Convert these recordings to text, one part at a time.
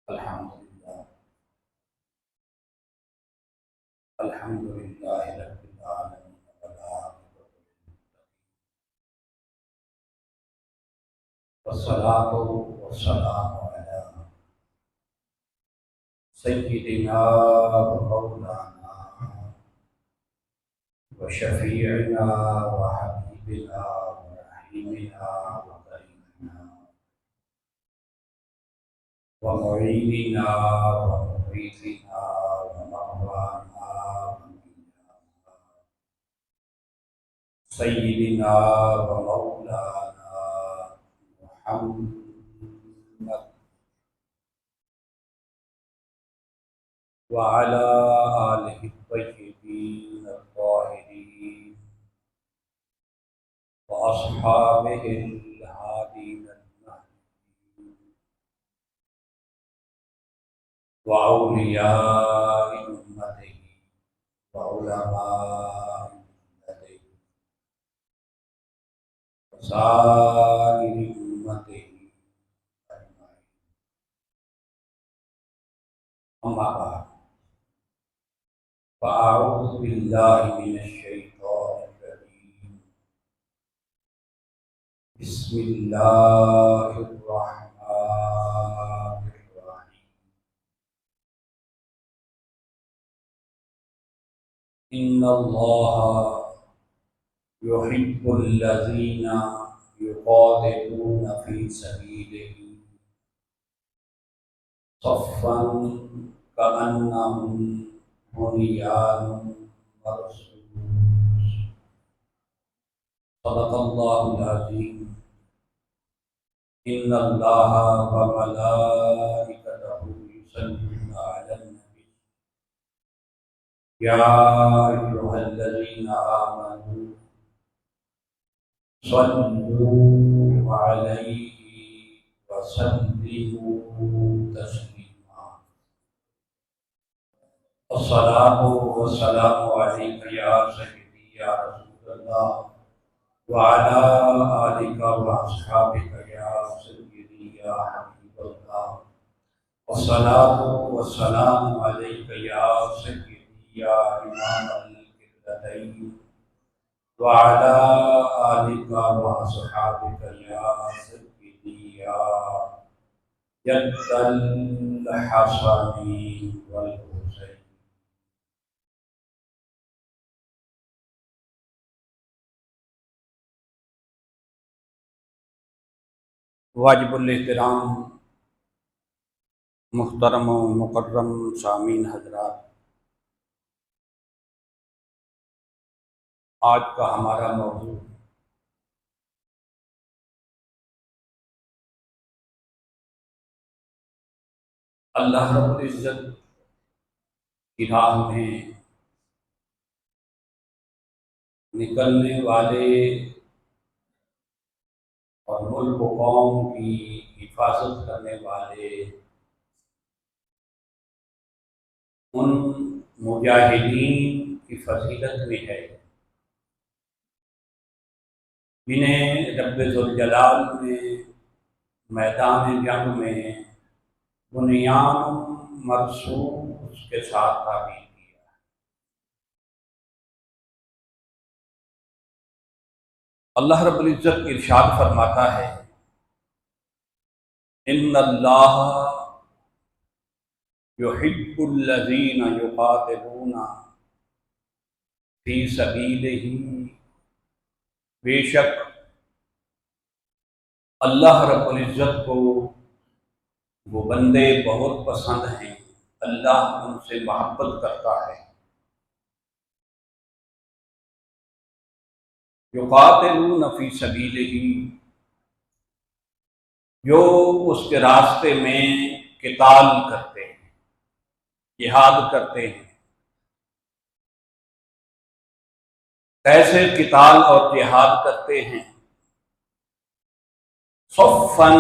الحمدللہ الحمدللہ رب العالمین والصلاة والسلام علی سیدنا ومولانا وشفیعنا وحبیبنا ورحیمنا وکریمنا ومعیننا ومغیثنا ومولانا سیدنا ومولانا محمد وعلى آلہ الطیبین الطاہرین وأصحابہ الہادین المہدیین وأولیاء أمته وعلماء ملته وسائر أمته أجمعين. أما بعد فأعوذ بالله من الشيطان الرجيم. بسم الله الرحمن الرحيم. إن الله يحب الذين يقاتلون في سبيله صفا كأنهم بنيان مرصوص. صدق الله العظيم. إن الله وملائكته يصلون على النبي يا أيها الذين آمنوا صلوا عليه وسلموا تسليما. الصلاة والسلام عليك يا سيدي يا رسول الله وعلى آلك وأصحابك يا سيدي يا حبيب الله. والصلاة والسلام عليك يا سيدي يا إمام القبلتين وعلى آلك وأصحابك يا سيدي يا جد الحسن والحسين. واجب الاحترام محترم و مکرم سامعین حضرات، آج کا ہمارا موضوع اللہ رب العزت کی راہ میں نکلنے والے اور ملک و قوم کی حفاظت کرنے والے ان مجاہدین کی فضیلت میں ہے جنہیں رب ذوالجلال نے میدان جنگ میں بنیان مرصوص کے ساتھ تعبیر کیا. اللہ رب العزت ارشاد فرماتا ہے ان اللہ یحب الذین یقاتلون فی سبیلہ. بے شک اللہ رب العزت کو وہ بندے بہت پسند ہیں، اللہ ان سے محبت کرتا ہے. یقاتلون فی سبیلہ، جو اس کے راستے میں قتال کرتے ہیں، جہاد کرتے ہیں. کیسے قتال اور جہاد کرتے ہیں؟ صفاً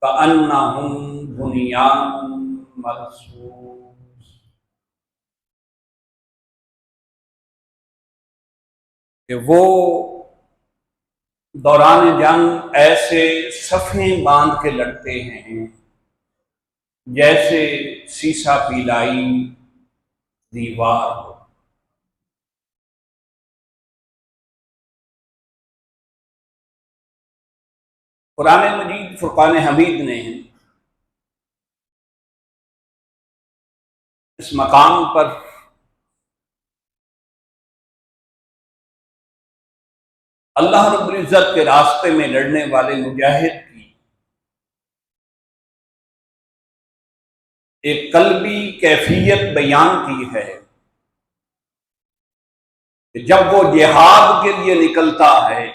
کأنہم بنیان مرصوص، کہ وہ دوران جنگ ایسے صفیں باندھ کے لڑتے ہیں جیسے سیسا پیلائی دیوار ہو۔ قرآن مجید فرقان حمید نے اس مقام پر اللہ رب العزت کے راستے میں لڑنے والے مجاہد کی ایک قلبی کیفیت بیان کی ہے کہ جب وہ جہاد کے لیے نکلتا ہے،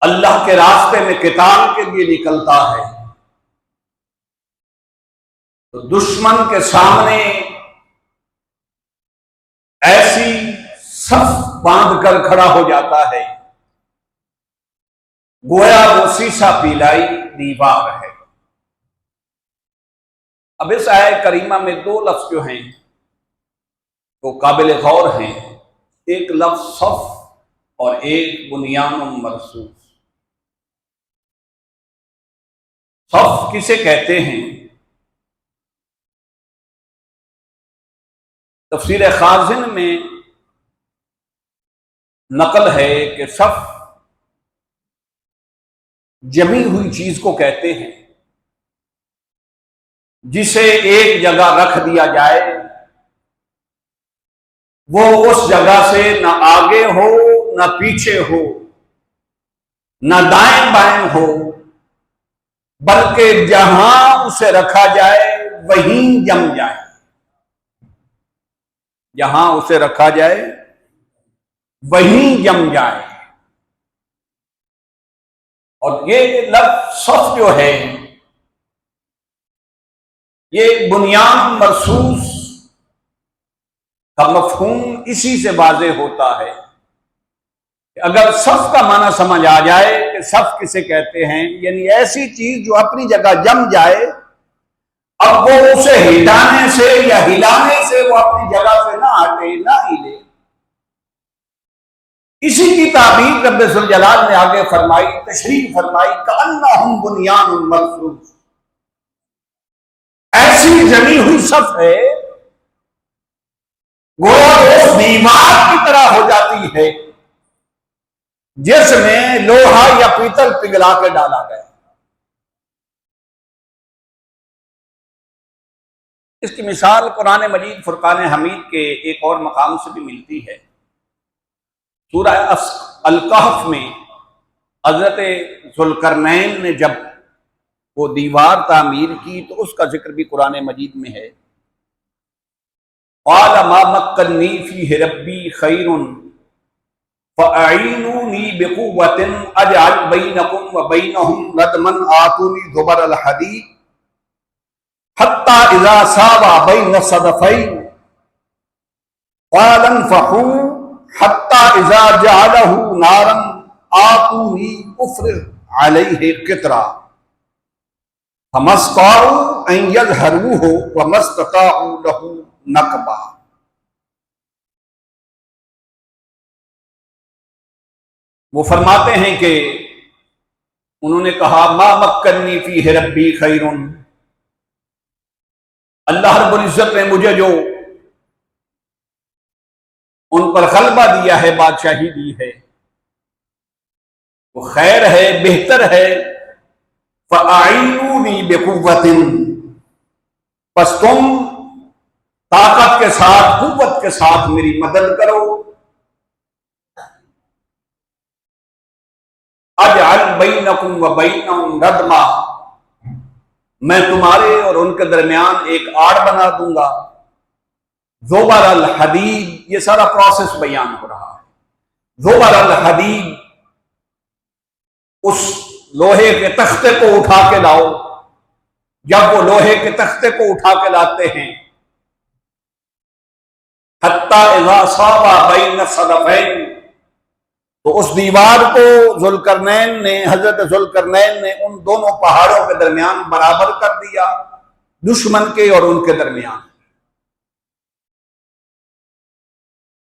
اللہ کے راستے میں قتال کے لیے نکلتا ہے، تو دشمن کے سامنے ایسی صف باندھ کر کھڑا ہو جاتا ہے گویا وہ سیسا پیلائی دیوار ہے۔ اب اس آیت کریمہ میں دو لفظ جو ہیں وہ قابل غور ہیں، ایک لفظ صف اور ایک بنیان مرصوص۔ صف کسے کہتے ہیں؟ تفسیر خازن میں نقل ہے کہ صف جمی ہوئی چیز کو کہتے ہیں جسے ایک جگہ رکھ دیا جائے، وہ اس جگہ سے نہ آگے ہو نہ پیچھے ہو نہ دائیں بائیں ہو، بلکہ جہاں اسے رکھا جائے وہیں جم جائے، جہاں اسے رکھا جائے وہیں جم جائے۔ اور یہ لفظ صف جو ہے یہ بنیان مرصوص کا مفہوم اسی سے واضح ہوتا ہے کہ اگر صف کا معنی سمجھ آ جائے کہ صف کسے کہتے ہیں، یعنی ایسی چیز جو اپنی جگہ جم جائے، اب وہ اسے ہٹانے سے یا ہلانے سے وہ اپنی جگہ سے نہ ہٹے نہ ہلے۔ اسی کی تعبیر رب ذوالجلال نے آگے فرمائی، تشریح فرمائی، کأنہم بنیان مرصوص، ایسی جمی ہوئی صف ہے گویا اس دیوار کی طرح ہو جاتی ہے جس میں لوہا یا پیتل پگھلا کے ڈالا گیا۔ اس کی مثال قرآن مجید فرقان حمید کے ایک اور مقام سے بھی ملتی ہے۔ سورہ الکہف میں حضرت ذوالقرنین نے جب وہ دیوار تعمیر کی تو اس کا ذکر بھی قرآن مجید میں ہے۔ قال ما مکنی فیہ ربی خیر فاعینونی بقوۃ اجعل بینکم وبینہم ردما آتونی زبر الحدید حتی اذا ساوی بین الصدفین قال انفخوا حتی اذا جعلہ نارا آتونی افرغ علیہ قطرا فما استطاعوا ان یظہروہ وما استطاعوا لہ نقبا۔ وہ فرماتے ہیں کہ انہوں نے کہا ما مکنی فیہ ربی خیر، اللہ رب العزت نے مجھے جو ان پر غلبہ دیا ہے، بادشاہی دی ہے، وہ خیر ہے، بہتر ہے۔ فَأَعِینُونِی بِقُوَّةٍ، پس تم طاقت کے ساتھ، قوت کے ساتھ میری مدد کرو۔ اجعل بینکم وبینہم ردما، میں تمہارے اور ان کے درمیان ایک آڑ بنا دوں گا۔ زبر الحدید، یہ سارا پروسیس بیان ہو رہا ہے۔ زبر الحدید، اس لوہے کے تختے کو اٹھا کے لاؤ۔ جب وہ لوہے کے تختے کو اٹھا کے لاتے ہیں، حتی اذا ساوی بین الصدفین، تو اس دیوار کو ذوالقرنین نے، حضرت ذوالقرنین نے ان دونوں پہاڑوں کے درمیان برابر کر دیا، دشمن کے اور ان کے درمیان۔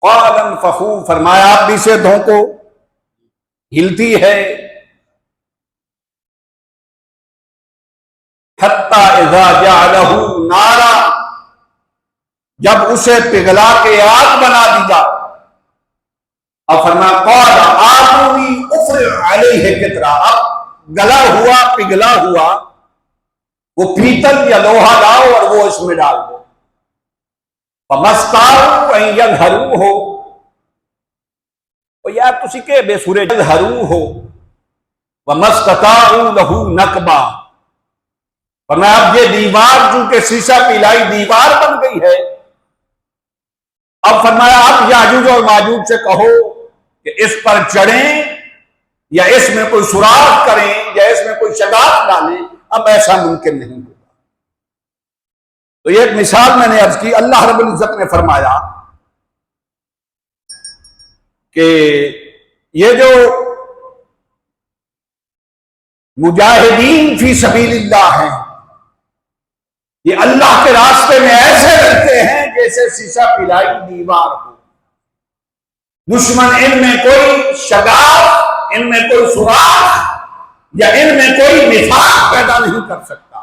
قال انفخوا، فرمایا آپ بھی سے دھونکو، ہلتی ہے۔ حتی اذا جعلہ نارا، جب اسے پگھلا کے آگ بنا دیا، اب فرمایا قال آتونی افرغ علیہ قطرہ، اب گلا ہوا پگھلا ہوا وہ پیتل یا لوہا لاؤ اور وہ اس میں ڈال دو، فمستطاعوا ان یظہروہ، اور یار تسی کہ بے سورے یظہروہ ومستطاعوا لہ نقبا، فرمایا اب یہ دیوار چونکہ سیسا پلائی دیوار بن گئی ہے، اب فرمایا اب یاجوج اور ماجوج سے کہو کہ اس پر چڑھیں یا اس میں کوئی سوراخ کریں یا اس میں کوئی شگاف ڈالیں، اب ایسا ممکن نہیں ہوگا۔ تو یہ ایک مثال میں نے عرض کی، اللہ رب العزت نے فرمایا کہ یہ جو مجاہدین فی سبیل اللہ ہیں، یہ اللہ کے راستے میں ایسے رہتے ہیں جیسے سیسا پلائی دیوار ہو، دشمن ان میں کوئی شگاف، ان میں کوئی سوراخ یا ان میں کوئی نفاق پیدا نہیں کر سکتا۔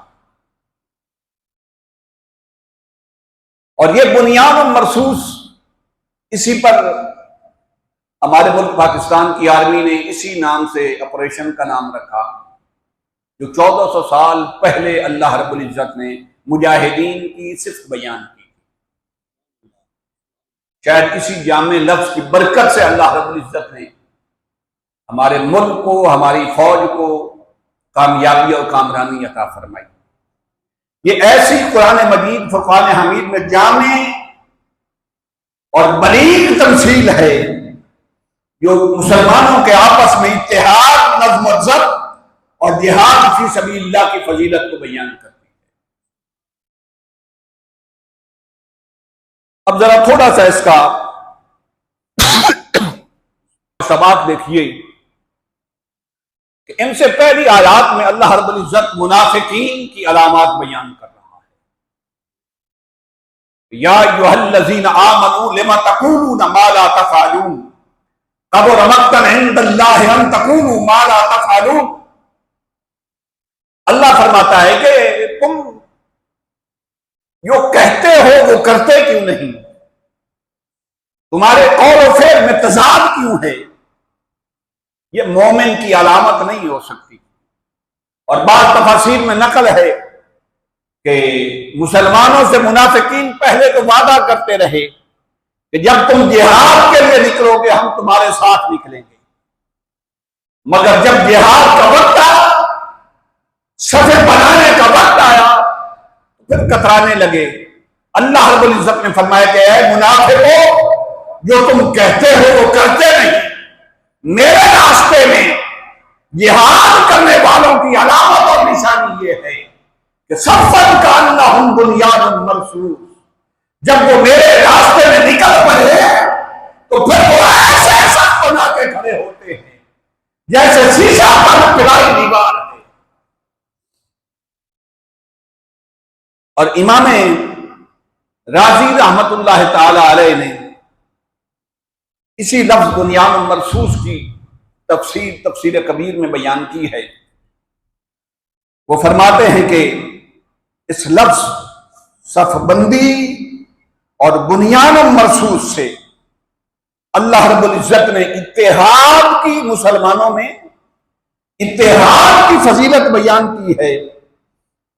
اور یہ بنیاد مرصوص، اسی پر ہمارے ملک پاکستان کی آرمی نے اسی نام سے آپریشن کا نام رکھا، جو 1400 سال پہلے اللہ رب العزت نے مجاہدین کی صفت بیان کی، شاید اسی جامع لفظ کی برکت سے اللہ رب العزت نے ہمارے ملک کو، ہماری فوج کو کامیابی اور کامرانی عطا فرمائی۔ یہ ایسی قرآن مجید فرقان حمید میں جامع اور بلیغ تمثیل ہے جو مسلمانوں کے آپس میں اتحاد، نظم و ضبط اور جہاد فی سبیل اللہ کی فضیلت کو بیان کرتی ہے۔ اب ذرا تھوڑا سا اس کا سباق دیکھیے کہ ان سے پہلی آیات میں اللہ رب العزت منافقین کی علامات بیان کر رہا ہے۔ یا ایھا الذین آمنوا لم تقولون ما لا تفعلون کبر مقتا عند اللہ ان تقولوا ما لا تفعلون۔ اللہ فرماتا ہے کہ تم جو کہتے ہو وہ کرتے کیوں نہیں، تمہارے قول و فعل میں تضاد کیوں ہے، یہ مومن کی علامت نہیں ہو سکتی۔ اور بعض تفاسیر میں نقل ہے کہ مسلمانوں سے منافقین پہلے تو وعدہ کرتے رہے کہ جب تم جہاد کے لیے نکلو گے ہم تمہارے ساتھ نکلیں گے، مگر جب جہاد کا وقت آیا، صفیں بنانے کا وقت آیا، پھر کترانے لگے۔ اللہ رب العزت نے فرمایا کہ اے منافقو، جو تم کہتے ہو وہ کرتے نہیں، میرے راستے میں جہاد کرنے والوں کی علامت اور نشانی یہ ہے کہ صفن کانہم بنیان مرصوص، جب وہ میرے راستے میں نکل پڑے تو پھر وہ ایسے سب بنا کے کھڑے ہوتے ہیں جیسے شیشہ پر پلائی دیوار ہے۔ اور امام رازی رحمت اللہ تعالی علیہ نے اسی لفظ بنیان مرصوص کی تفسیر کبیر میں بیان کی ہے۔ وہ فرماتے ہیں کہ اس لفظ صف بندی اور بنیان مرصوص سے اللہ رب العزت نے اتحاد کی، مسلمانوں میں اتحاد کی فضیلت بیان کی ہے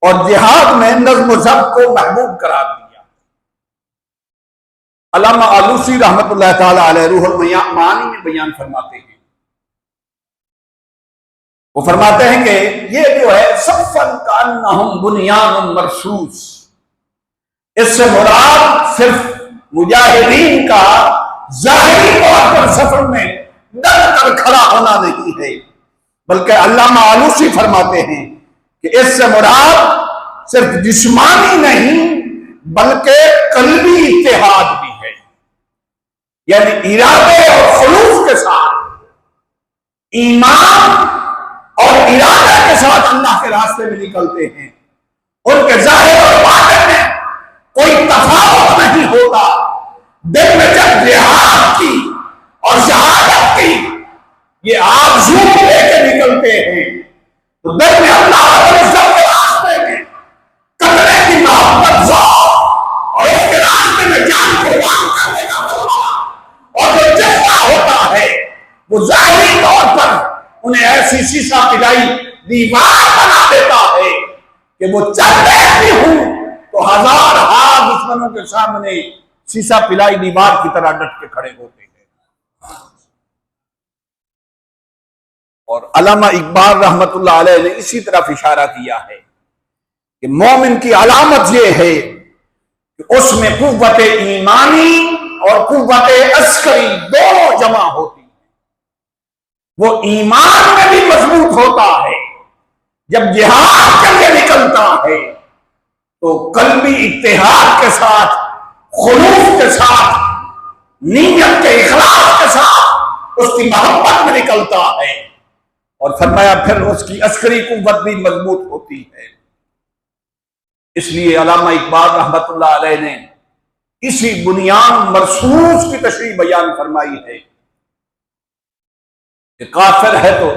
اور جہاد میں نظم و ضبط کو محبوب قرار دیا۔ علامہ آلوسی رحمت اللہ تعالی علیہ روح المعانی میں بیان فرماتے ہیں، وہ فرماتے ہیں کہ یہ جو ہے صفن کانہم بنیان مرصوص، اس سے مراد صرف مجاہدین کا ظاہری طور پر سفر میں ڈٹ کر کھڑا ہونا نہیں ہے، بلکہ علامہ آلوسی فرماتے ہیں کہ اس سے مراد صرف جسمانی نہیں بلکہ قلبی اتحاد بھی ہے، یعنی ارادے اور خلوص کے ساتھ، ایمان اور ارادے کے ساتھ اللہ کے راستے میں نکلتے ہیں، ان کے ظاہر اور باطن میں کوئی تفاوت نہیں ہوتا۔ دل میں جب جہاد کی اور شہادت کی یہ آرزو لے کے نکلتے ہیں تو دل میں اللہ کے راستے میں شیشہ پلائی دیوار بنا دیتا ہے کہ وہ چلتے بھی ہوں تو ہزار ہار دشمنوں کے سامنے شیشہ پلائی دیوار کی طرح ڈٹ کے کھڑے ہوتے ہیں۔ اور علامہ اقبال رحمت اللہ علیہ نے اسی طرف اشارہ کیا ہے کہ مومن کی علامت یہ ہے کہ اس میں قوت ایمانی اور قوت عسکری دونوں جمع ہوتی ہیں۔ وہ ایمان میں بھی مضبوط ہوتا ہے، جب جہاد کے لیے نکلتا ہے تو قلبی اتحاد کے ساتھ، خلوص کے ساتھ، نیت کے اخلاص کے ساتھ اس کی محبت میں نکلتا ہے، اور فرمایا پھر اس کی عسکری قوت بھی مضبوط ہوتی ہے۔ اس لیے علامہ اقبال رحمت اللہ علیہ نے اسی بنیاد مرصوص کی تشریح بیان فرمائی ہے کہ کافر ہے تو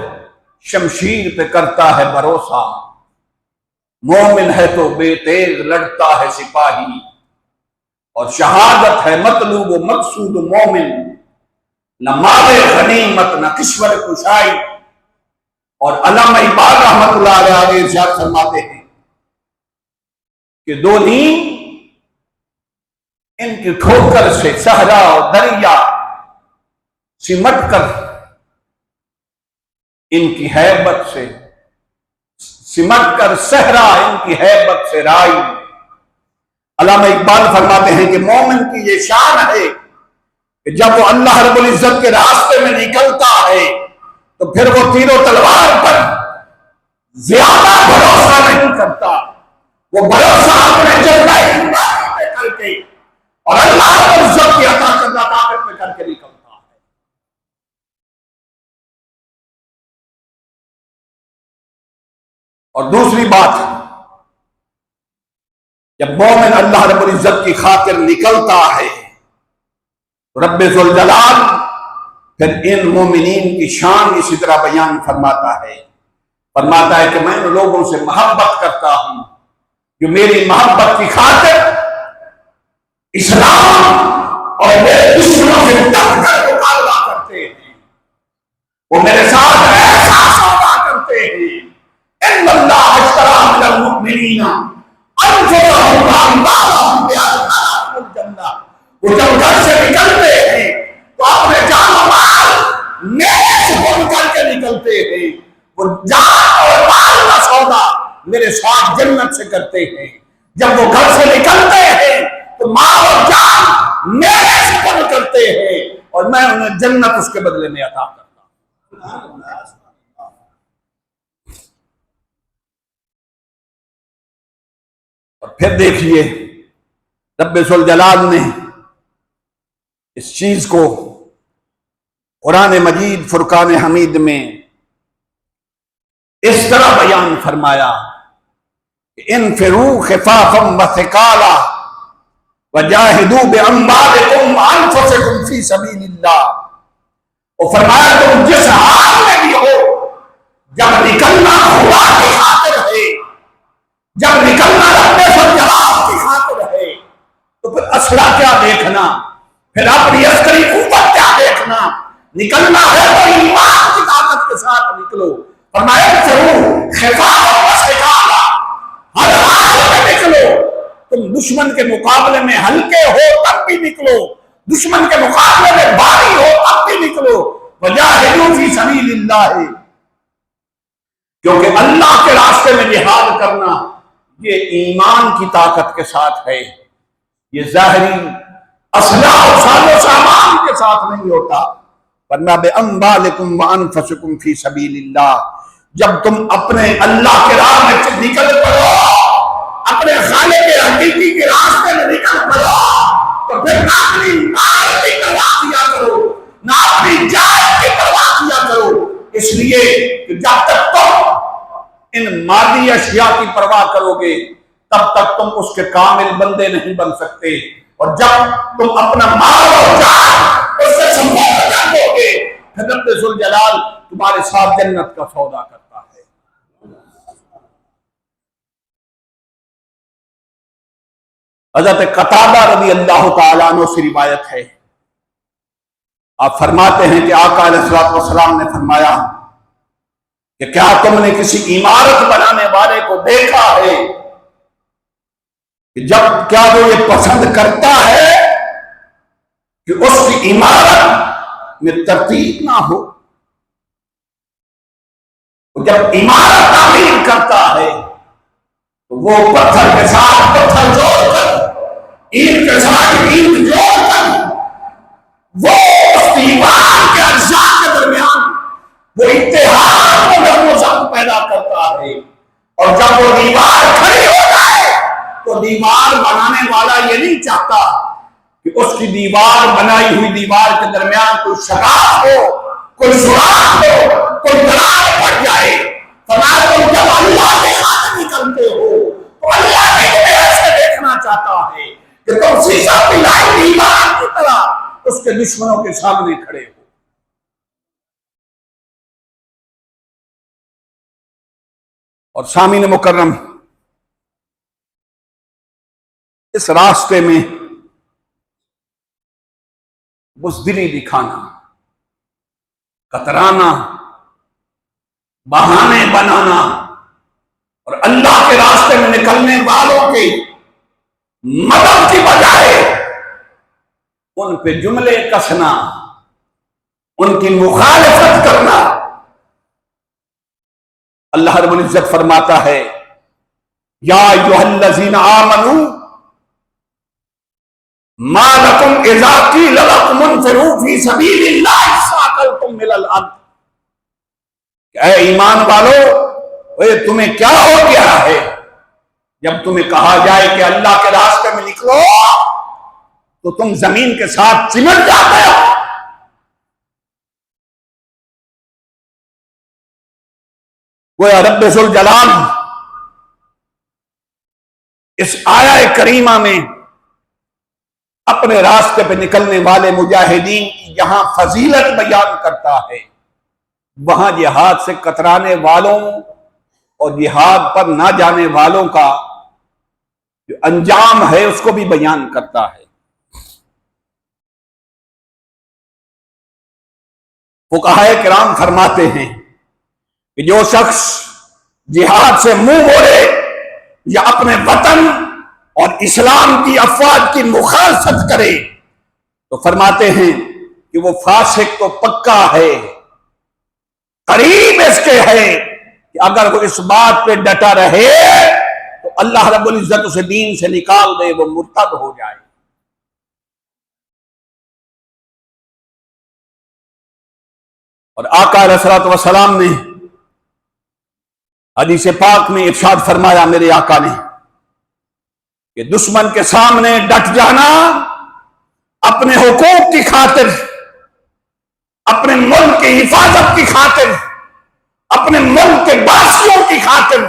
شمشیر پہ کرتا ہے بھروسہ، مومن ہے تو بے تیغ لڑتا ہے سپاہی، اور شہادت ہے مطلوب و مقصود مومن، نہ مال غنیمت نہ کشور کشائی۔ اور علامہ اقبال رحمت اللہ علیہ آگے ارشاد فرماتے ہیں کہ دو نیم ان کی ٹھوکر سے صحرا اور دریا سمٹ کر، ان کی ہیبت سے سمٹ کر صحرا ان کی ہیبت سے رائی۔ علامہ اقبال فرماتے ہیں کہ مومن کی یہ شان ہے کہ جب وہ اللہ رب العزت کے راستے میں نکلتا ہے تو پھر وہ تیر و تلوار پر زیادہ بھروسہ نہیں کرتا، وہ بھروسہ اپنے جذبہ ایمان پہ کر کے اور اللہ رب العزت کی عطا کردہ طاقت میں کر کے نکلتا ہے۔ اور دوسری بات، جب مومن اللہ رب العزت کی خاطر نکلتا ہے تو رب ذوالجلال پھر ان مومنین کی شان اسی طرح بیان فرماتا ہے کہ میں ان لوگوں سے محبت کرتا ہوں جو میری محبت کی خاطر اسلام اور میرے دشمنوں سے ڈٹ کر مقابلہ کرتے ہیں، وہ میرے ساتھ ایسا سودا کرتے ہیں۔ ان اللہ اشتری من المؤمنین انفسهم واموالهم بأن الجنہ، وہ جب گھر سے نکلتے ہیں تو اپنے جان و مال میرے سپرد کر کے نکلتے ہیں، وہ جان اور مال کا سودا میرے ساتھ جنت سے کرتے ہیں۔ جب وہ گھر سے نکلتے ہیں تو مال اور جان میرے سپرد کرتے ہیں اور میں انہیں جنت اس کے بدلے میں عطا کرتا ہوں۔ اور پھر دیکھیے رب ذوالجلال نے اس چیز کو قرآن مجید فرقان حمید میں اس طرح بیان فرمایا کہ انفروا خفافا وثقالا وجاہدوا باموالکم وانفسکم فی سبیل اللہ۔ اور فرمایا تم جس حال میں بھی ہو، جب نکلنا خدا کی خاطر ہے، جب نکلنا رب ذوالجلال کی خاطر ہے، تو پھر اسلحہ کیا دیکھنا، پھر اپنی عسکری قوت کیا دیکھنا، نکلنا ہے تو ایمان کی طاقت کے ساتھ نکلو۔ فرمایا خفافا وثقالا، ہر حال میں نکلو، تم دشمن کے مقابلے میں ہلکے ہو تب بھی نکلو، دشمن کے مقابلے میں بھاری ہو تب بھی نکلو۔ وجاہدوا فی سبیل اللہ، کیونکہ اللہ کے راستے میں جہاد کرنا یہ ایمان کی طاقت کے ساتھ ہے، یہ ظاہری اسلحہ اور ساز و سامان کے ساتھ نہیں ہوتا۔ ورنہ بِأَمْوَالِكُمْ وَأَنفُسِكُمْ فِي سَبِيلِ اللَّهِ، جب تم اپنے اللہ کے راہ میں نکل پڑو، اپنے خالق حقیقی کے راستے میں نکل پڑو، تو پھر نہ اپنی مال کی پرواہ کیا کرو، نہ اپنی جان کی پرواہ کیا کرو، اس لیے کہ جب تک تم ان مادی اشیاء کی پرواہ کرو گے تب تک تم اس کے کامل بندے نہیں بن سکتے، اور جب تم اپنا مال اور جان اس سے سنبھال کر دو گے پھر رب ذوالجلال تمہارے ساتھ جنت کا سودا کرتا ہے۔ حضرت قتادہ رضی اللہ تعالیٰ عنہ سے روایت ہے، آپ فرماتے ہیں کہ آقا علیہ الصلوۃ والسلام نے فرمایا کہ کیا تم نے کسی عمارت بنانے والے کو دیکھا ہے کہ جب کیا وہ یہ پسند کرتا ہے کہ اس کی عمارت میں ترتیب نہ ہو؟ جب عمارت تعمیر کرتا ہے تو وہ پتھر کے ساتھ پتھر جوڑ کر، اینٹ کے ساتھ اینٹ جوڑ کر، وہ اس دیوار کے اجزاء کے درمیان وہ اتحاد و ضبط پیدا کرتا ہے، اور جب وہ دیوار کھڑی ہو جائے تو دیوار بنانے والا یہ نہیں چاہتا کہ اس کی دیوار، بنائی ہوئی دیوار کے درمیان کوئی شگاف ہو، کوئی سوراخ ہو، کوئی دراڑ پڑ جائے۔ فرمایا تم جب اللہ کے خاطر نکلتے ہو تو اللہ بھی تمہیں ایسے دیکھنا چاہتا ہے کہ تم شیشہ پلائی دیوار کی طرح اس کے دشمنوں کے سامنے کھڑے ہو۔ اور سامعین مکرم، اس راستے میں بزدلی دکھانا، کترانا، بہانے بنانا اور اللہ کے راستے میں نکلنے والوں کی مدد کی بجائے ان پہ جملے کسنا، ان کی مخالفت کرنا، اللہ رب العزت فرماتا ہے یا ایھا الذین آمنوا ما لکم اذا قیل لکم انفروا فی سبیل اللہ ثاقلتم الی الارض، اے ایمان والو، تمہیں کیا ہو گیا ہے جب تمہیں کہا جائے کہ اللہ کے راستے میں نکلو تو تم زمین کے ساتھ چمٹ جاتے ہو؟ وہ رب ذوالجلال اس آیہ کریمہ میں اپنے راستے پہ نکلنے والے مجاہدین کی جہاں فضیلت بیان کرتا ہے، وہاں جہاد سے کترانے والوں اور جہاد پر نہ جانے والوں کا جو انجام ہے اس کو بھی بیان کرتا ہے۔ فقہائے کرام فرماتے ہیں کہ جو شخص جہاد سے منہ موڑے یا اپنے وطن اور اسلام کی افواج کی مخالفت کرے تو فرماتے ہیں کہ وہ فاسق تو پکا ہے، قریب اس کے ہے کہ اگر وہ اس بات پہ ڈٹا رہے تو اللہ رب العزت اسے دین سے نکال دے، وہ مرتد ہو جائے۔ اور آقا علیہ الصلوۃ والسلام نے حدیث پاک میں ارشاد فرمایا، میرے آقا نے، کہ دشمن کے سامنے ڈٹ جانا اپنے حقوق کی خاطر، اپنے ملک کی حفاظت کی خاطر، اپنے ملک کے باسیوں کی خاطر،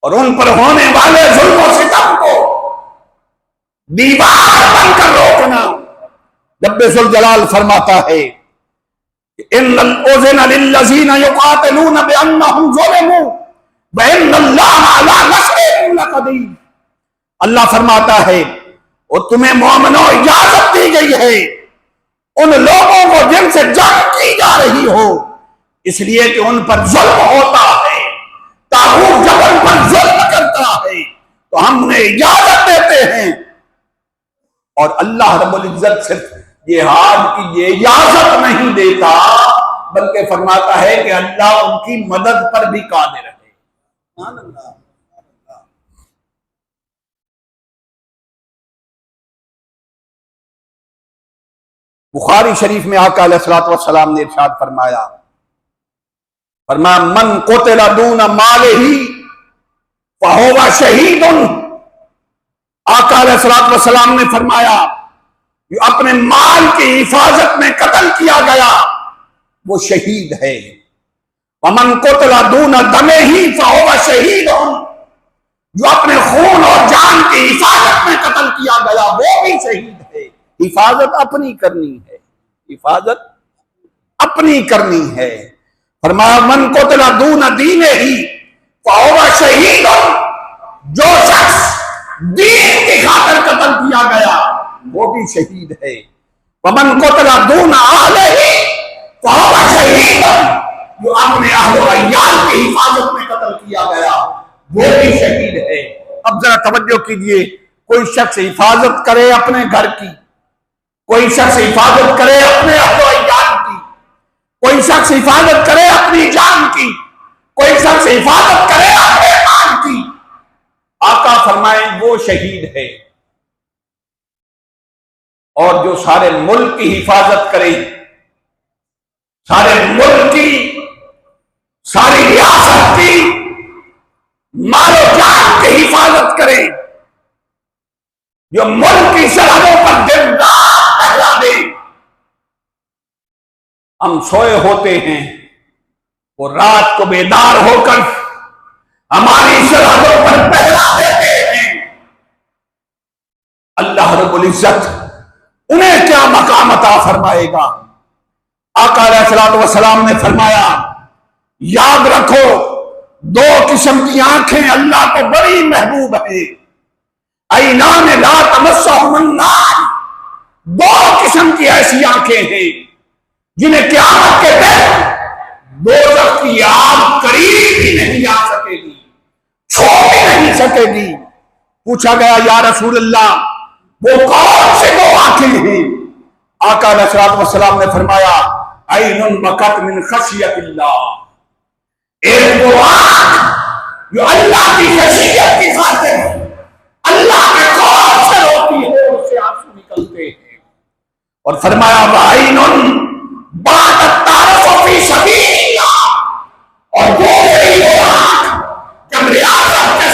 اور ان پر ہونے والے ظلم و ستم کو دیوار بن کر روکنا۔ رب ذوالجلال فرماتا ہے ان الاذن للذین یقاتلون بانہم ظلموا وان اللہ علی نصرہم لقدیر۔ اللہ فرماتا ہے اور تمہیں مومنوں اجازت دی گئی ہے ان لوگوں کو جن سے جنگ کی جا رہی ہو، اس لیے کہ ان پر ظلم ہوتا ہے، طاغوت جب ان پر ظلم کرتا ہے تو ہم انہیں اجازت دیتے ہیں۔ اور اللہ رب العزت صرف جہاد کی یہ اجازت نہیں دیتا بلکہ فرماتا ہے کہ اللہ ان کی مدد پر بھی قادر ہے۔ سبحان اللہ۔ بخاری شریف میں آقا علیہ الصلوۃ والسلام نے ارشاد فرمایا من قتل دون مالہ فہو شہید۔ آقا علیہ الصلوۃ والسلام نے فرمایا جو اپنے مال کی حفاظت میں قتل کیا گیا وہ شہید ہے۔ ومن قتل دون دمہ فہو شہید، جو اپنے خون اور جان کی حفاظت میں قتل کیا گیا وہ بھی شہید ہے۔ حفاظت اپنی کرنی ہے، حفاظت اپنی کرنی ہے۔ فرمایا من قتل دون دینہ فہو شہید، جو شخص دین کی خاطر قتل کیا گیا وہ بھی شہید ہے۔ ومن قتل دون اہلہ فہو شہید، جو اپنے اہل و عیال کی حفاظت میں قتل کیا گیا وہ بھی شہید ہے۔ اب ذرا توجہ کیجئے، کوئی شخص حفاظت کرے اپنے گھر کی، کوئی شخص حفاظت کرے اپنے اہل و عیال کی، کوئی شخص حفاظت کرے اپنی جان کی، کوئی شخص حفاظت کرے اپنے مال کی، آقا فرمائیں وہ شہید ہے۔ اور جو سارے ملک کی حفاظت کرے، سارے ملک کی، ساری ریاست کی مال و جان کی حفاظت کرے، جو ملک کی سرحدوں پر دن رات پہرا دے۔ ہم سوئے ہوتے ہیں، وہ رات کو بیدار ہو کر ہماری سرحدوں پر پہرا دیتے ہیں۔ اللہ رب العزت انہیں کیا مقام عطا فرمائے گا؟ آقا علیہ الصلوۃ والسلام نے فرمایا، یاد رکھو دو قسم کی آنکھیں اللہ کو بڑی محبوب ہے، عینان لا تمسہم النار، دو قسم کی ایسی آنکھیں ہیں جنہیں قیامت کے دن دوزخ کی آگ قریب ہی نہیں آ سکے گی، چھو بھی نہیں سکے گی۔ پوچھا گیا یا رسول اللہ وہ کون سے دو آنکھیں ہیں؟ آقا علیہ الصلوۃ والسلام نے فرمایا، عین بکت من خشیت اللہ، ایک وہ آنکھ جو اللہ کی خشیت کی خاطر اللہ کے خوف سے روتی ہے، اس سے آنسو نکلتے ہیں۔ اور فرمایا وعین باتت تعرف فی سبیل اللہ، اور دوسری وہ آنکھ جب ریاست کے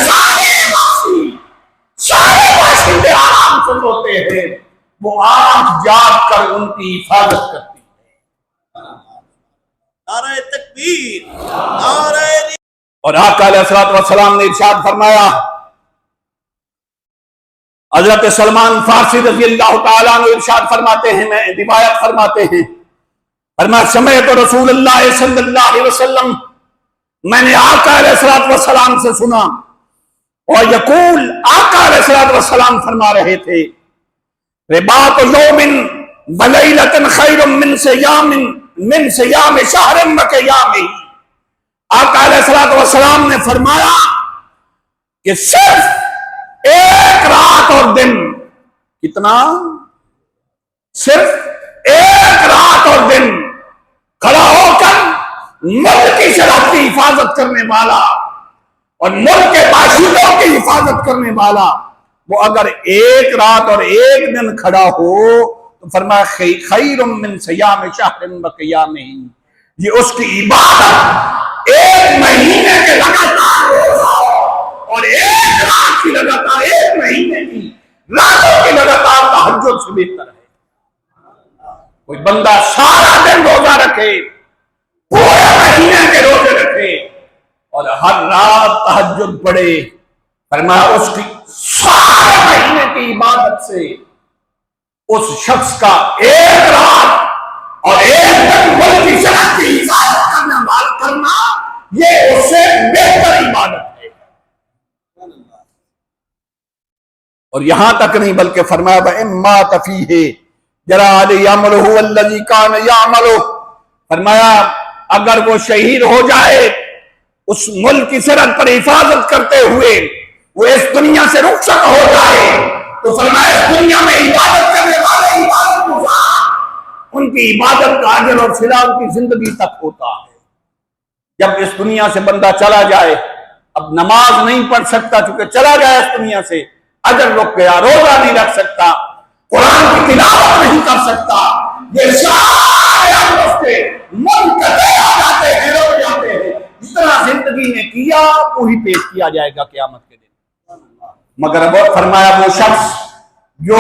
سارے باشندے آرام سے سوتے ہیں، وہ آنکھ جاگ کر ان کی حفاظت کرتی ہے۔ نعرہ تکبیر، نعرہ اور آقا علیہ الصلوۃ والسلام نے ارشاد فرمایا، حضرت سلمان فارسی رضی اللہ تعالیٰ عنہ ارشاد فرماتے ہیں، میں روایت فرماتے ہیں، فرمایا سمعت رسول اللہ صلی اللہ علیہ وسلم، میں نے آقا علیہ الصلوۃ والسلام سے سنا، اور یقول آقا علیہ الصلوۃ والسلام فرما رہے تھے، رباط یوم ولیلۃ خیر من صیام شہر وقیامہ۔ آقا علیہ الصلوۃ والسلام نے فرمایا کہ صرف ایک رات اور دن، کتنا؟ صرف ایک رات اور دن کھڑا ہو کر ملک کی سرحد کی حفاظت کرنے والا اور ملک کے باشندوں کی حفاظت کرنے والا، وہ اگر ایک رات اور ایک دن کھڑا ہو تو فرمایا خیر من صیام شہر وقیامہ، یہ اس کی عبادت ایک مہینے کے لگاتار روزہ اور ایک رات کی لگاتار، ایک مہینے کی راتوں کی لگاتار تہجد سے بہتر ہے۔ کوئی بندہ سارا دن روزہ رکھے، پورے مہینے کے روزے رکھے اور ہر رات تہجد پڑھے، فرمایا اس کی سارے مہینے کی عبادت سے اس شخص کا ایک رات اور ایک دن ملک کی سرحد کی حفاظت کرنا یہ اس سے بہتر عبادت ہے۔ اور یہاں تک نہیں بلکہ فرمایا وَإِمَّا تَفِيهِ جَرَى عَلَيْهِ عَمَلُهُ الَّذِي كَانَ يَعْمَلُهُ، فرمایا اگر وہ شہید ہو جائے اس ملک کی سرحد پر حفاظت کرتے ہوئے، وہ اس دنیا سے رخصت ہو جائے تو فرمایا اس دنیا میں عبادت کرنے والے عبادت گزار، ان کی عبادت کا اجر اور صلہ ان کی زندگی تک ہوتا ہے۔ جب اس دنیا سے بندہ چلا جائے، اب نماز نہیں پڑھ سکتا چونکہ چلا جائے اس دنیا سے، اجر رک گیا، روزہ نہیں رکھ سکتا، قرآن کی تلاوت نہیں کر سکتا، یہ سارے اس کے منقطع ہو جاتے ہیں، رک جاتے ہیں، جتنا زندگی میں کیا وہی پیش کیا جائے گا قیامت کے دن۔ مگر وہ فرمایا وہ شخص جو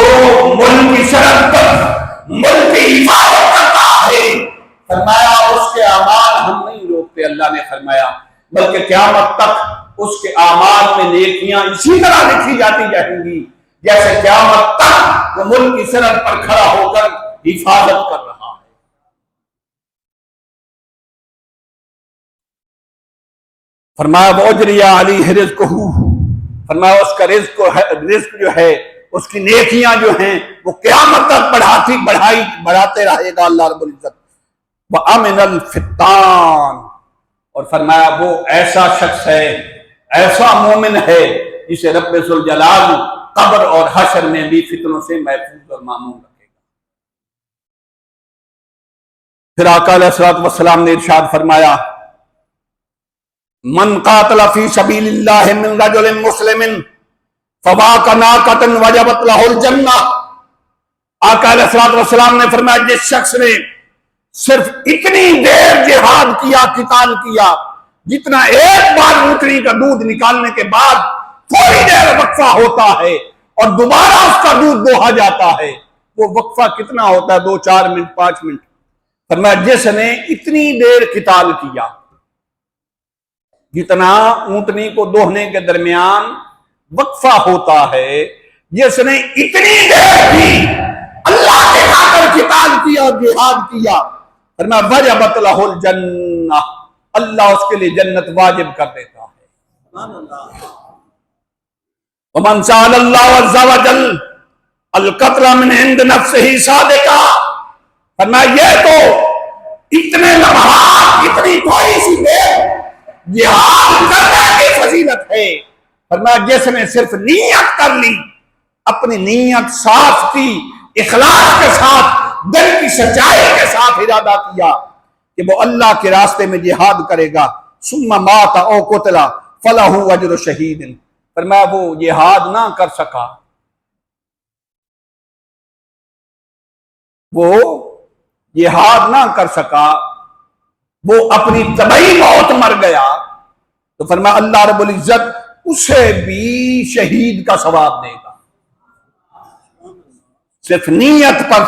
ملک کی سرحد پر ملک کی حفاظت کرتا ہے، فرمایا اس کے اعمال ہم نہیں روکتے، اللہ نے فرمایا، بلکہ قیامت تک اس کے اعمال میں نیکیاں اسی طرح لکھی جاتی جائیں گی جیسے قیامت تک وہ ملک کی سرحد پر کھڑا ہو کر حفاظت کر رہا ہے۔ فرمایا وَأُجْرِيَ عَلَيْهِ رِزْقُهُ، فرمایا اس کا رزق جو ہے، اس کی نیکیاں جو ہیں وہ قیامت تک بڑھاتے رہے گا اللہ رب العزت۔ وَأَمِنَ الْفِتَّانِ، اور فرمایا وہ ایسا شخص ہے، ایسا مومن ہے جسے رب ذوالجلال قبر اور حشر میں بھی فتنوں سے محفوظ اور معمون رکھے گا۔ پھر آقا علیہ الصلوۃ والسلام نے ارشاد فرمایا من قاتل فی سبیل اللہ من رجل مسلم فواق ناقۃ وجبت لہ الجنہ۔ آقا علیہ الصلوۃ والسلام نے فرمایا جس شخص نے صرف اتنی دیر جہاد کیا، قتال کیا، جتنا ایک بار اونٹنی کا دودھ نکالنے کے بعد تھوڑی دیر وقفہ ہوتا ہے اور دوبارہ اس کا دودھ دوہا جاتا ہے، وہ وقفہ کتنا ہوتا ہے؟ 2 4 منٹ 5 منٹ۔ فرمایا جس نے اتنی دیر قتال کیا جتنا اونٹنی کو دوہنے کے درمیان وقفہ ہوتا ہے، جس نے اتنی دیر بھی اللہ کے خاطر قتال کیا، جہاد کیا، فرمایا وجبت لہ الجنہ، اللہ اس کے لیے جنت واجب کر دیتا ہے۔ سبحان اللہ۔ ومن سأل اللہ عز وجل القتل من عند نفسہ صادقا، فرمایا یہ تو اتنے لمحات، اتنی تھوڑی سی دیر جہاد کرنے کی فضیلت ہے۔ فرمایا جس نے صرف نیت کر لی، اپنی نیت صاف کی، اخلاص کے ساتھ، دل کی سچائی کے ساتھ ارادہ کیا کہ وہ اللہ کے راستے میں جہاد کرے گا، ثم مات او قتل فلہ اجر شہید۔ فرمایا وہ جہاد نہ کر سکا، وہ جہاد نہ کر سکا، وہ اپنی طبعی موت مر گیا، تو فرمایا اللہ رب العزت اسے بھی شہید کا ثواب دے گا، صرف نیت پر۔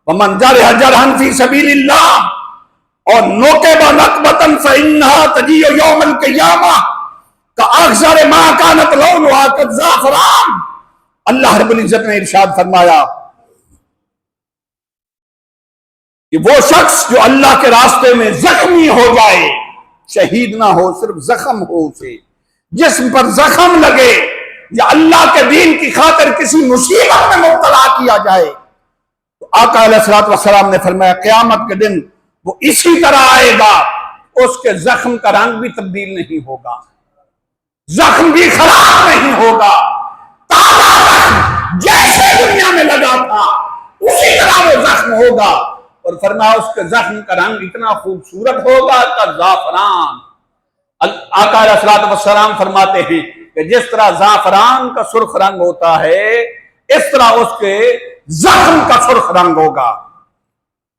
ومن جرح جرحا فی سبیل اللہ اور نوکب نکبتا فإنہا تجیء یوم القیامہ کأخضر ما کانت لونہا کالزعفران۔ اللہ رب العزت نے ارشاد فرمایا کہ وہ شخص جو اللہ کے راستے میں زخمی ہو جائے، شہید نہ ہو، صرف زخم ہو، اسے جسم پر زخم لگے یا اللہ کے دین کی خاطر کسی مصیبت میں مبتلا کیا جائے، تو آقا علیہ الصلوۃ والسلام نے فرمایا قیامت کے دن وہ اسی طرح آئے گا، اس کے زخم کا رنگ بھی تبدیل نہیں ہوگا، زخم بھی خراب نہیں ہوگا، تازہ زخم جیسے دنیا میں لگا تھا اسی طرح وہ زخم ہوگا۔ اور فرمایا اس کے زخم کا رنگ اتنا خوبصورت ہوگا کہ زعفران۔ آقا علیہ الصلوۃ والسلام فرماتے ہیں کہ جس طرح زعفران کا سرخ رنگ ہوتا ہے، اس طرح اس کے زخم کا سرخ رنگ ہوگا۔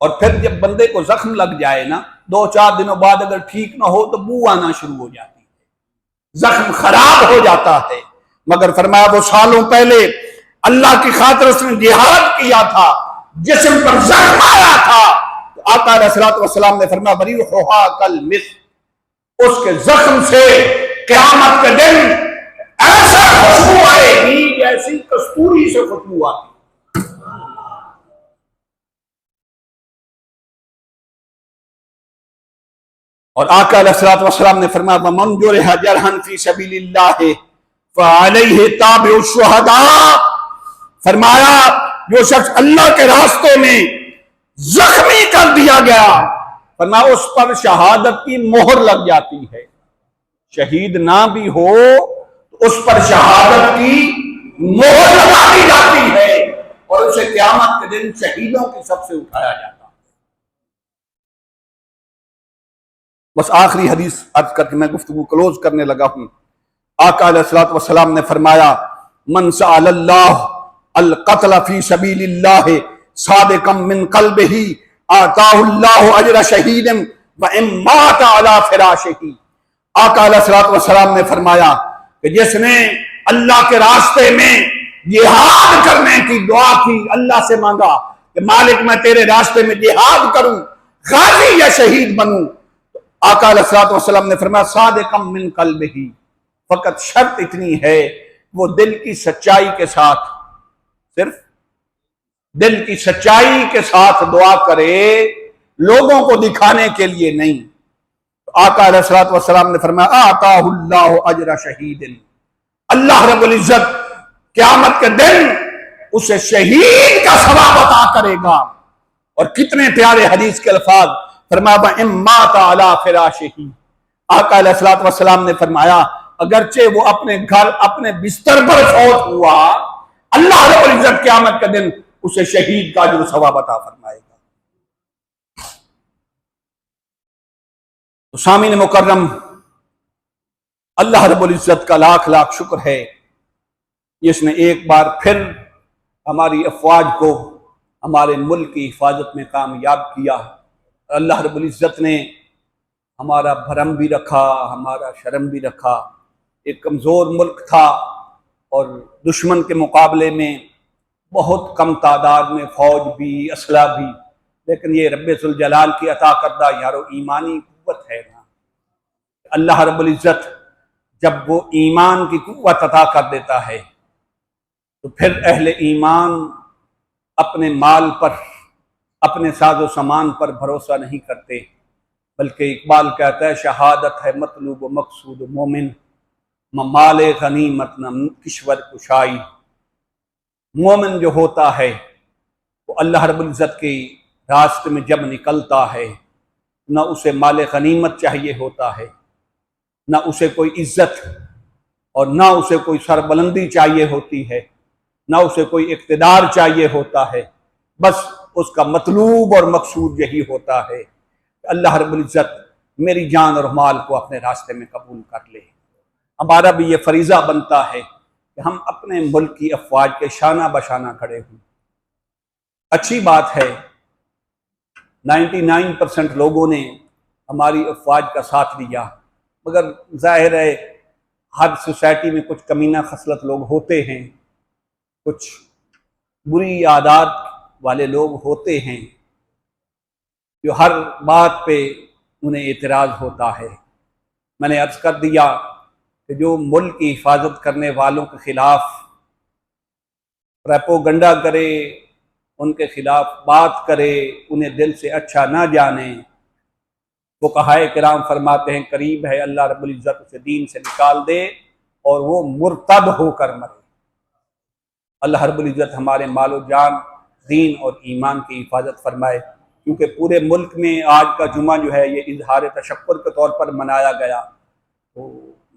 اور پھر جب بندے کو زخم لگ جائے نا، 2 4 دنوں بعد اگر ٹھیک نہ ہو تو بو آنا شروع ہو جاتی ہے، زخم خراب ہو جاتا ہے۔ مگر فرمایا وہ سالوں پہلے اللہ کی خاطر اس نے جہاد کیا تھا، جسم پر زخم آیا تھا، تو آقا علیہ الصلوۃ والسلام نے فرمایا بریحھا کالمسک، اس کے زخم سے قیامت کے دن ایسا خوشبو آئے گی جیسی کستوری سے خوشبو آتی۔ اور آقا علیہ الصلوۃ والسلام نے فرمایا ومن جرح جرحا فی سبیل اللہ فعلیہ تابع الشہداء، فرمایا جو شخص اللہ کے راستے میں زخمی کر دیا گیا، فرمایا اس پر شہادت کی مہر لگ جاتی ہے، شہید نہ بھی ہو تو اس پر شہادت کی مہر لگا دی جاتی ہے اور اسے قیامت کے دن شہیدوں کی صف سے اٹھایا جاتا ہے۔ بس آخری حدیث عرض کر کے میں گفتگو کلوز کرنے لگا ہوں۔ آقا علیہ الصلوۃ والسلام نے فرمایا من سأل اللہ القتل فی سبیل اللہ صادقا من قلبہ آتاہ اللہ اجر شہید وان مات علی فراشہ۔ آقا علیہ الصلوۃ والسلام نے فرمایا کہ جس نے اللہ کے راستے میں جہاد کرنے کی دعا کی، اللہ سے مانگا کہ مالک میں تیرے راستے میں جہاد کروں، غازی یا شہید بنوں، تو آقا علیہ الصلوۃ والسلام نے فرمایا صادقا من قلبہ، فقط شرط اتنی ہے وہ دل کی سچائی کے ساتھ، صرف دل کی سچائی کے ساتھ دعا کرے، لوگوں کو دکھانے کے لیے نہیں۔ تو آقا علیہ الصلوۃ والسلام نے فرمایا آتاہ اللہ اجر شہید، اللہ رب العزت قیامت کے دن اسے شہید کا ثواب عطا کرے گا۔ اور کتنے پیارے حدیث کے الفاظ، فرمایا وَإِن مَّاتَ عَلَىٰ فِرَاشِهِ، آقا علیہ الصلوۃ والسلام نے فرمایا اگرچہ وہ اپنے گھر اپنے بستر پر فوت ہوا، اللہ رب العزت قیامت کے دن اسے شہید کا اجر و ثواب عطا فرمائے گا۔ تو سامعین مکرم، اللہ رب العزت کا لاکھ لاکھ شکر ہے، اس نے ایک بار پھر ہماری افواج کو ہمارے ملک کی حفاظت میں کامیاب کیا۔ اللہ رب العزت نے ہمارا بھرم بھی رکھا، ہمارا شرم بھی رکھا۔ ایک کمزور ملک تھا اور دشمن کے مقابلے میں بہت کم تعداد میں فوج بھی، اسلحہ بھی، لیکن یہ رب ذوالجلال کی عطا کردہ یارو ایمانی قوت ہے نا۔ اللہ رب العزت جب وہ ایمان کی قوت عطا کر دیتا ہے تو پھر اہل ایمان اپنے مال پر، اپنے ساز و سامان پر بھروسہ نہیں کرتے، بلکہ اقبال کہتا ہے شہادت ہے مطلوب و مقصود مومن، مال غنیمت نہ کشور کشائی۔ مومن جو ہوتا ہے وہ اللہ رب العزت کے راستے میں جب نکلتا ہے، نہ اسے مال غنیمت چاہیے ہوتا ہے، نہ اسے کوئی عزت اور نہ اسے کوئی سربلندی چاہیے ہوتی ہے، نہ اسے کوئی اقتدار چاہیے ہوتا ہے، بس اس کا مطلوب اور مقصود یہی ہوتا ہے کہ اللہ رب العزت میری جان اور مال کو اپنے راستے میں قبول کر لے۔ ہمارا بھی یہ فریضہ بنتا ہے کہ ہم اپنے ملک کی افواج کے شانہ بشانہ کھڑے ہوں۔ اچھی بات ہے 99% لوگوں نے ہماری افواج کا ساتھ دیا، مگر ظاہر ہے ہر سوسائٹی میں کچھ کمینہ خصلت لوگ ہوتے ہیں، کچھ بری عادات والے لوگ ہوتے ہیں جو ہر بات پہ انہیں اعتراض ہوتا ہے۔ میں نے عرض کر دیا کہ جو ملک کی حفاظت کرنے والوں کے خلاف پروپیگنڈا کرے، ان کے خلاف بات کرے، انہیں دل سے اچھا نہ جانے، فقہائے کرام فرماتے ہیں قریب ہے اللہ رب العزت اسے دین سے نکال دے اور وہ مرتد ہو کر مرے۔ اللہ رب العزت ہمارے مال و جان، دین اور ایمان کی حفاظت فرمائے، کیونکہ پورے ملک میں آج کا جمعہ جو ہے یہ اظہار تشکر کے طور پر منایا گیا، تو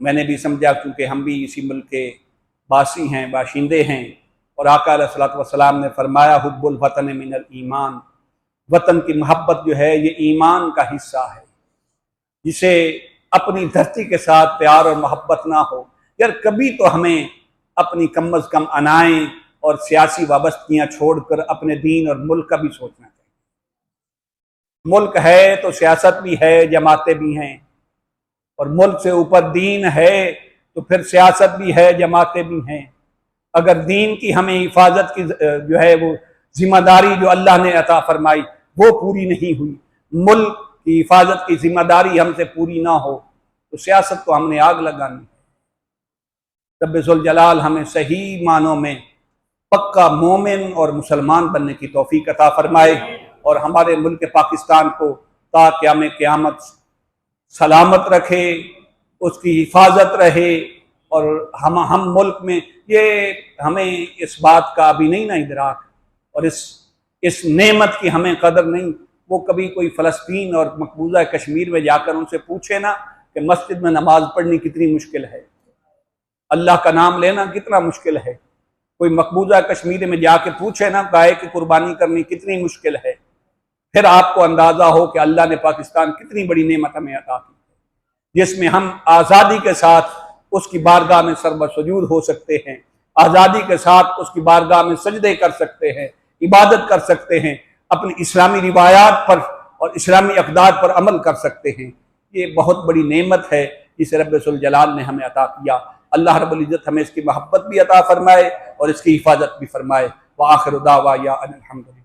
میں نے بھی سمجھا کیونکہ ہم بھی اسی ملک کے باسی ہیں، باشندے ہیں، اور آقا علیہ الصلوۃ والسلام نے فرمایا حب الوطن من الایمان، وطن کی محبت جو ہے یہ ایمان کا حصہ ہے۔ جسے اپنی دھرتی کے ساتھ پیار اور محبت نہ ہو، یار کبھی تو ہمیں اپنی کم از کم انائیں اور سیاسی وابستگیاں چھوڑ کر اپنے دین اور ملک کا بھی سوچنا چاہیے۔ ملک ہے تو سیاست بھی ہے، جماعتیں بھی ہیں، اور ملک سے اوپر دین ہے تو پھر سیاست بھی ہے، جماعتیں بھی ہیں۔ اگر دین کی ہمیں حفاظت کی جو ہے وہ ذمہ داری جو اللہ نے عطا فرمائی وہ پوری نہیں ہوئی، ملک کی حفاظت کی ذمہ داری ہم سے پوری نہ ہو تو سیاست کو ہم نے آگ لگانی۔ رب ذوالجلال ہمیں صحیح معنوں میں پکا مومن اور مسلمان بننے کی توفیق عطا فرمائے، اور ہمارے ملک پاکستان کو تا قیامت سلامت رکھے، اس کی حفاظت رہے، اور ہم ملک میں یہ ہمیں اس بات کا ابھی نہیں نا ادراک، اور اس نعمت کی ہمیں قدر نہیں۔ وہ کبھی کوئی فلسطین اور مقبوضہ کشمیر میں جا کر ان سے پوچھے نا کہ مسجد میں نماز پڑھنی کتنی مشکل ہے، اللہ کا نام لینا کتنا مشکل ہے۔ کوئی مقبوضہ کشمیر میں جا کے پوچھے نا گائے کی قربانی کرنی کتنی مشکل ہے، پھر آپ کو اندازہ ہو کہ اللہ نے پاکستان کتنی بڑی نعمت ہمیں عطا کی، جس میں ہم آزادی کے ساتھ اس کی بارگاہ میں سربسجود ہو سکتے ہیں، آزادی کے ساتھ اس کی بارگاہ میں سجدے کر سکتے ہیں، عبادت کر سکتے ہیں، اپنی اسلامی روایات پر اور اسلامی اقدار پر عمل کر سکتے ہیں۔ یہ بہت بڑی نعمت ہے جسے رب ذوالجلال نے ہمیں عطا کیا۔ اللہ رب العزت ہمیں اس کی محبت بھی عطا فرمائے اور اس کی حفاظت بھی فرمائے۔ وآخر دعوانا ان الحمد للہ۔